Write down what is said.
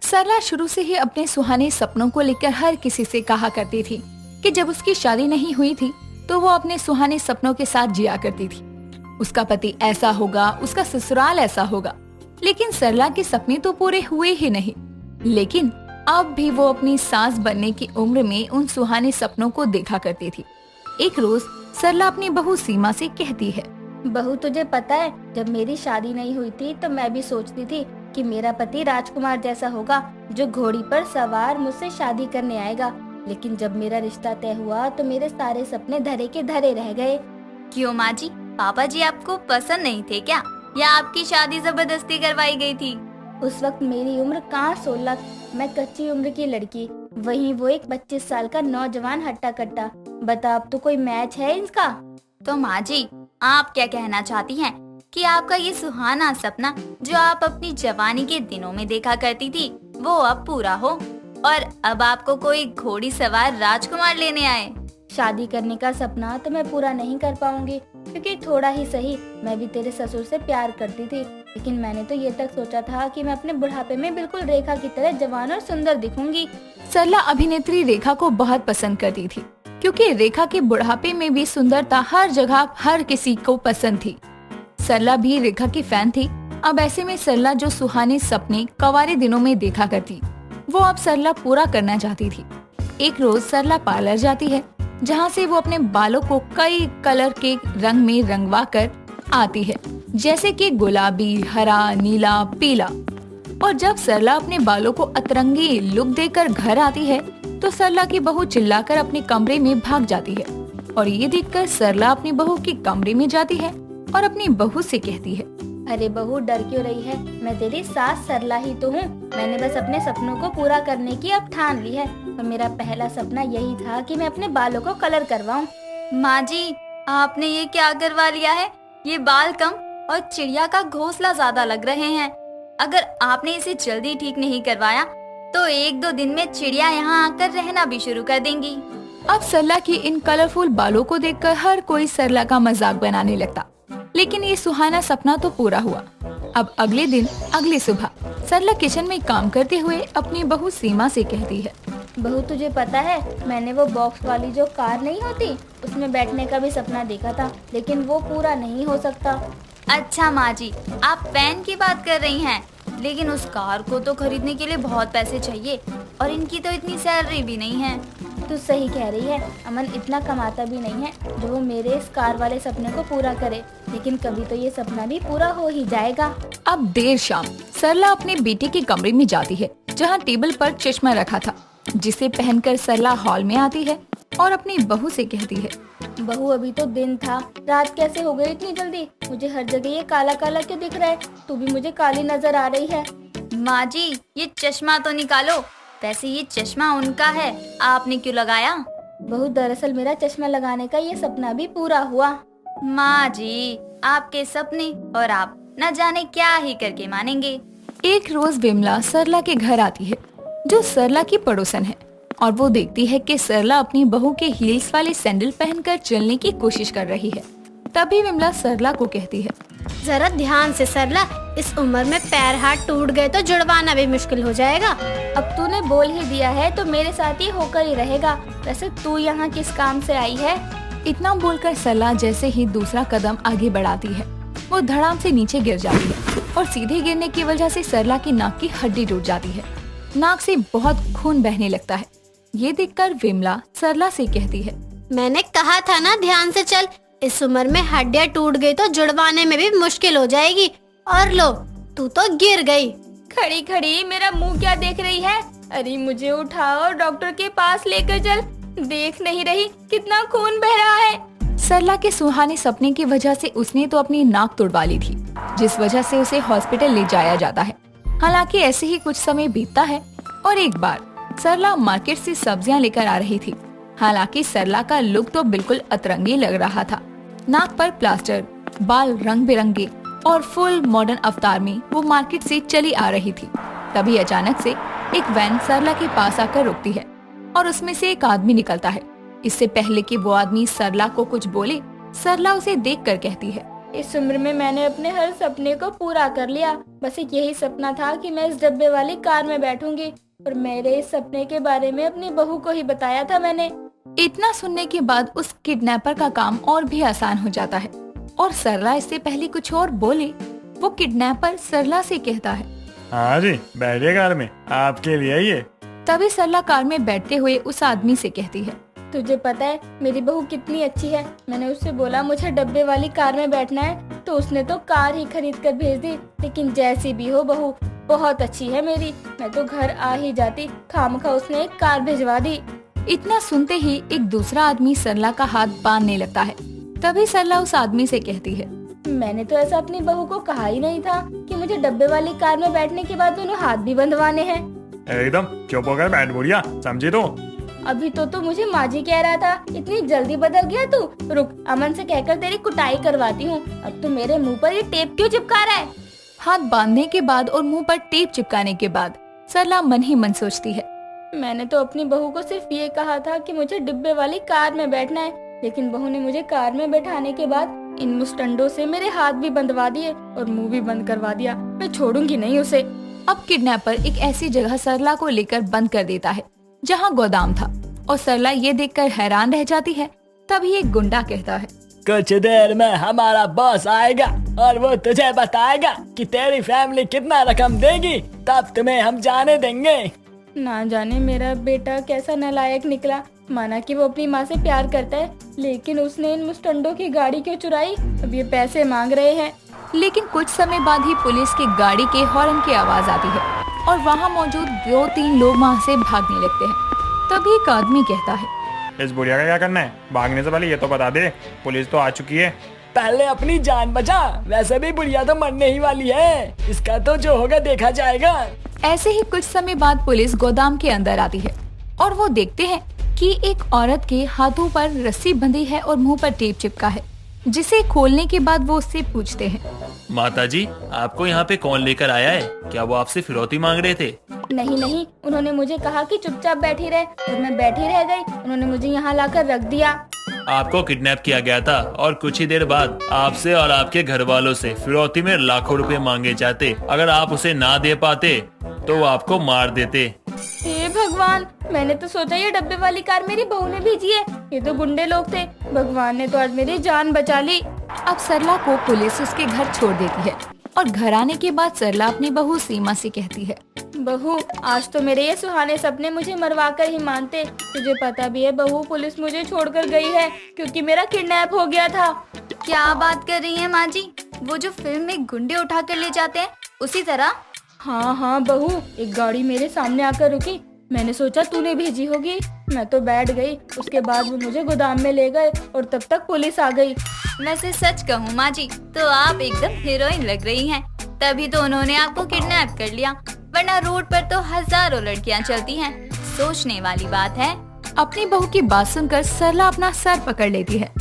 सरला शुरू से ही अपने सुहाने सपनों को लेकर हर किसी से कहा करती थी कि जब उसकी शादी नहीं हुई थी तो वो अपने सुहाने सपनों के साथ जिया करती थी। उसका पति ऐसा होगा, उसका ससुराल ऐसा होगा। लेकिन सरला के सपने तो पूरे हुए ही नहीं। लेकिन अब भी वो अपनी सास बनने की उम्र में उन सुहाने सपनों को देखा करती थी। एक रोज सरला अपनी बहू सीमा से कहती है, बहू तुझे पता है, जब मेरी शादी नहीं हुई थी तो मैं भी सोचती थी कि मेरा पति राजकुमार जैसा होगा जो घोड़ी पर सवार मुझसे शादी करने आएगा। लेकिन जब मेरा रिश्ता तय हुआ तो मेरे सारे सपने धरे के धरे रह गए। क्यों माँ जी, पापा जी आपको पसंद नहीं थे क्या, या आपकी शादी जबरदस्ती करवाई गई थी? उस वक्त मेरी उम्र कहाँ 16, मैं कच्ची उम्र की लड़की, वहीं वो एक 25 साल का नौजवान हट्टा कट्टा। बता, अब तो कोई मैच है इसका? तो माँ जी, आप क्या कहना चाहती हैं कि आपका ये सुहाना सपना जो आप अपनी जवानी के दिनों में देखा करती थी वो अब पूरा हो और अब आपको कोई घोड़ी सवार राजकुमार लेने आए? शादी करने का सपना तो मैं पूरा नहीं कर पाऊंगी, क्योंकि थोड़ा ही सही मैं भी तेरे ससुर से प्यार करती थी। लेकिन मैंने तो ये तक सोचा था कि मैं अपने बुढ़ापे में बिल्कुल रेखा की तरह जवान और सुंदर दिखूंगी। सरला अभिनेत्री रेखा को बहुत पसंद करती थी, क्योंकि रेखा के बुढ़ापे में भी सुंदरता हर जगह हर किसी को पसंद थी। सरला भी रेखा की फैन थी। अब ऐसे में सरला जो सुहाने सपने कवारे दिनों में देखा करती, वो अब सरला पूरा करना चाहती थी। एक रोज सरला पार्लर जाती है, जहाँ से वो अपने बालों को कई कलर के रंग में रंगवा कर आती है, जैसे कि गुलाबी, हरा, नीला, पीला। और जब सरला अपने बालों को अतरंगी लुक देकर घर आती है तो सरला की बहू चिल्लाकर अपने कमरे में भाग जाती है। और ये देखकर सरला अपनी बहू के कमरे में जाती है और अपनी बहू से कहती है, अरे बहू, डर क्यों रही है? मैं तेरी सास सरला ही तो हूँ। मैंने बस अपने सपनों को पूरा करने की अब ठान ली है और मेरा पहला सपना यही था कि मैं अपने बालों को कलर करवाऊं। माँ जी, आपने ये क्या करवा लिया है? ये बाल कम और चिड़िया का घोंसला ज्यादा लग रहे हैं। अगर आपने इसे जल्दी ठीक नहीं करवाया तो 1-2 दिन में चिड़िया यहाँ आकर रहना भी शुरू कर देंगी। अब सरला की इन कलरफुल बालों को देखकर हर कोई सरला का मजाक बनाने लगता। लेकिन ये सुहाना सपना तो पूरा हुआ। अब अगले दिन अगली सुबह सरला किचन में काम करते हुए अपनी बहू सीमा से कहती है, बहू तुझे पता है, मैंने वो बॉक्स वाली जो कार नहीं होती उसमें बैठने का भी सपना देखा था, लेकिन वो पूरा नहीं हो सकता। अच्छा माँ जी, आप फैन की बात कर रही हैं, लेकिन उस कार को तो खरीदने के लिए बहुत पैसे चाहिए और इनकी तो इतनी सैलरी भी नहीं है। तू सही कह रही है, अमन इतना कमाता भी नहीं है जो वो मेरे इस कार वाले सपने को पूरा करे। लेकिन कभी तो ये सपना भी पूरा हो ही जाएगा। अब देर शाम सरला अपने बेटे के कमरे में जाती है, जहाँ टेबल पर चश्मा रखा था, जिसे पहनकर सरला हॉल में आती है और अपनी बहू से कहती है, बहू अभी तो दिन था, रात कैसे हो गई इतनी जल्दी? मुझे हर जगह ये काला काला क्यों दिख रहा है? तू भी मुझे काली नजर आ रही है। माँ जी, ये चश्मा तो निकालो। वैसे ये चश्मा उनका है, आपने क्यों लगाया? बहू, दरअसल मेरा चश्मा लगाने का ये सपना भी पूरा हुआ। माँ जी, आपके सपने और आप न जाने क्या ही करके मानेंगे। एक रोज विमला सरला के घर आती है, जो सरला की पड़ोसन है, और वो देखती है कि सरला अपनी बहू के हील्स वाले सैंडल पहनकर चलने की कोशिश कर रही है। तभी विमला सरला को कहती है, जरा ध्यान से सरला, इस उम्र में पैर हाथ टूट गए तो जुड़वाना भी मुश्किल हो जाएगा। अब तूने बोल ही दिया है तो मेरे साथ ही होकर ही रहेगा। वैसे तू यहाँ किस काम से आई है? इतना बोलकर सरला जैसे ही दूसरा कदम आगे बढ़ाती है, वो धड़ाम से नीचे गिर जाती है और सीधे गिरने की वजह से सरला की नाक की हड्डी टूट जाती है। नाक से बहुत खून बहने लगता है। ये देखकर विमला सरला से कहती है, मैंने कहा था ना ध्यान से चल, इस उम्र में हड्डियाँ टूट गई तो जुड़वाने में भी मुश्किल हो जाएगी। और लो, तू तो गिर गई। खड़ी खड़ी मेरा मुंह क्या देख रही है? अरे मुझे उठाओ और डॉक्टर के पास लेकर चल। देख नहीं रही कितना खून बह रहा है? सरला के सुहाने सपने की वजह से उसने तो अपनी नाक तोड़वा ली थी, जिस वजह से उसे हॉस्पिटल ले जाया जाता है। हालांकि ऐसे ही कुछ समय बीतता है और एक बार सरला मार्केट से सब्जियां लेकर आ रही थी। हालांकि सरला का लुक तो बिल्कुल अतरंगी लग रहा था। नाक पर प्लास्टर, बाल रंग बिरंगे और फुल मॉडर्न अवतार में वो मार्केट से चली आ रही थी। तभी अचानक से एक वैन सरला के पास आकर रुकती है और उसमें से एक आदमी निकलता है। इससे पहले कि वो आदमी सरला को कुछ बोले, सरला उसे देखकर कहती है, इस उम्र में मैंने अपने हर सपने को पूरा कर लिया। बस एक यही सपना था कि मैं इस डब्बे वाली कार में बैठूंगी, और मेरे इस सपने के बारे में अपनी बहू को ही बताया था मैंने। इतना सुनने के बाद उस किडनैपर का काम और भी आसान हो जाता है और सरला इससे पहले कुछ और बोले, वो किडनैपर सरला से कहता है, हाँ जी बैठिए कार में, आपके लिए ये। तभी सरला कार में बैठते हुए उस आदमी से कहती है, तुझे पता है मेरी बहू कितनी अच्छी है। मैंने उससे बोला मुझे डब्बे वाली कार में बैठना है, तो उसने तो कार ही खरीद कर भेज दी। लेकिन जैसी भी हो बहू बहुत अच्छी है मेरी, मैं तो घर आ ही जाती, खामखा उसने एक कार भिजवा दी। इतना सुनते ही एक दूसरा आदमी सरला का हाथ बांधने लगता है। तभी सरला उस आदमी से कहती है, मैंने तो ऐसा अपनी बहू को कहा ही नहीं था कि मुझे डब्बे वाली कार में बैठने के बाद दोनों हाथ भी बंधवाने हैं। एकदम चुप होकर बैठ बुढ़िया, समझी तो। अभी तो मुझे माँ जी कह रहा था, इतनी जल्दी बदल गया तू। रुक, अमन से कहकर तेरी कुटाई करवाती हूँ। अब तू मेरे मुंह पर ये टेप क्यों चिपका रहा है? हाथ बांधने के बाद और मुंह पर टेप चिपकाने के बाद सरला मन ही मन सोचती है, मैंने तो अपनी बहू को सिर्फ ये कहा था कि मुझे डिब्बे वाली कार में बैठना है, लेकिन बहू ने मुझे कार में बैठाने के बाद इन मुस्टंडों से मेरे हाथ भी बंधवा दिए और मुंह भी बंद करवा दिया। मैं छोड़ूंगी नहीं उसे। अब किडनैपर एक ऐसी जगह सरला को लेकर बंद कर देता है जहाँ गोदाम था, और सरला ये देखकर हैरान रह जाती है। तभी एक गुंडा कहता है, कुछ देर में हमारा बॉस आएगा और वो तुझे बताएगा कि तेरी फैमिली कितना रकम देगी, तब तुम्हें हम जाने देंगे। ना जाने मेरा बेटा कैसा नालायक निकला। माना कि वो अपनी माँ से प्यार करता है, लेकिन उसने इन मुस्टंडों की गाड़ी क्यों चुराई? अब ये पैसे मांग रहे हैं। लेकिन कुछ समय बाद ही पुलिस की गाड़ी के हॉर्न की आवाज आती है और वहाँ मौजूद 2-3 लोग वहाँ से भागने लगते हैं। तभी एक आदमी कहता है, इस बुढ़िया का क्या करना है? भागने से पहले ये तो बता दे, पुलिस तो आ चुकी है। पहले अपनी जान बचा, वैसे भी बुढ़िया तो मरने ही वाली है, इसका तो जो होगा देखा जाएगा। ऐसे ही कुछ समय बाद पुलिस गोदाम के अंदर आती है और वो देखते हैं कि एक औरत के हाथों पर रस्सी बंधी है और मुंह पर टेप चिपका है, जिसे खोलने के बाद वो उससे पूछते हैं, माताजी आपको यहाँ पे कौन लेकर आया है? क्या वो आपसे फिरौती मांग रहे थे? नहीं, उन्होंने मुझे कहा कि चुपचाप बैठी रहे और मैं बैठी रह गई। उन्होंने मुझे यहाँ लाकर रख दिया। आपको किडनैप किया गया था और कुछ ही देर बाद आपसे और आपके घर वालों से फिरौती में लाखों रुपए मांगे जाते। अगर आप उसे ना दे पाते तो वो आपको मार देते। हे भगवान, मैंने तो सोचा ये डब्बे वाली कार मेरी बहू ने भेजी है। ये तो गुंडे लोग थे। भगवान ने तो आज मेरी जान बचा ली। अब सरला को पुलिस उसके घर छोड़ देती है और घर आने के बाद सरला अपनी बहू सीमा से कहती है, बहू आज तो मेरे ये सुहाने सपने मुझे मरवा कर ही मानते। तुझे पता भी है बहू, पुलिस मुझे छोड़कर गई है क्योंकि मेरा किडनैप हो गया था। क्या बात कर रही हैं माँ जी? वो जो फिल्म में गुंडे उठा कर ले जाते हैं उसी तरह? हाँ बहू, एक गाड़ी मेरे सामने आकर रुकी। मैंने सोचा तूने भेजी होगी, मैं तो बैठ गई। उसके बाद वो मुझे गोदाम में ले गए और तब तक पुलिस आ गई। वैसे सच कहूँ माँ जी, तो आप एकदम हीरोइन लग रही हैं। तभी तो उन्होंने आपको किडनैप कर लिया, वरना रोड पर तो हजारों लड़कियाँ चलती हैं। सोचने वाली बात है। अपनी बहू की बात सुनकर सरला अपना सर पकड़ लेती है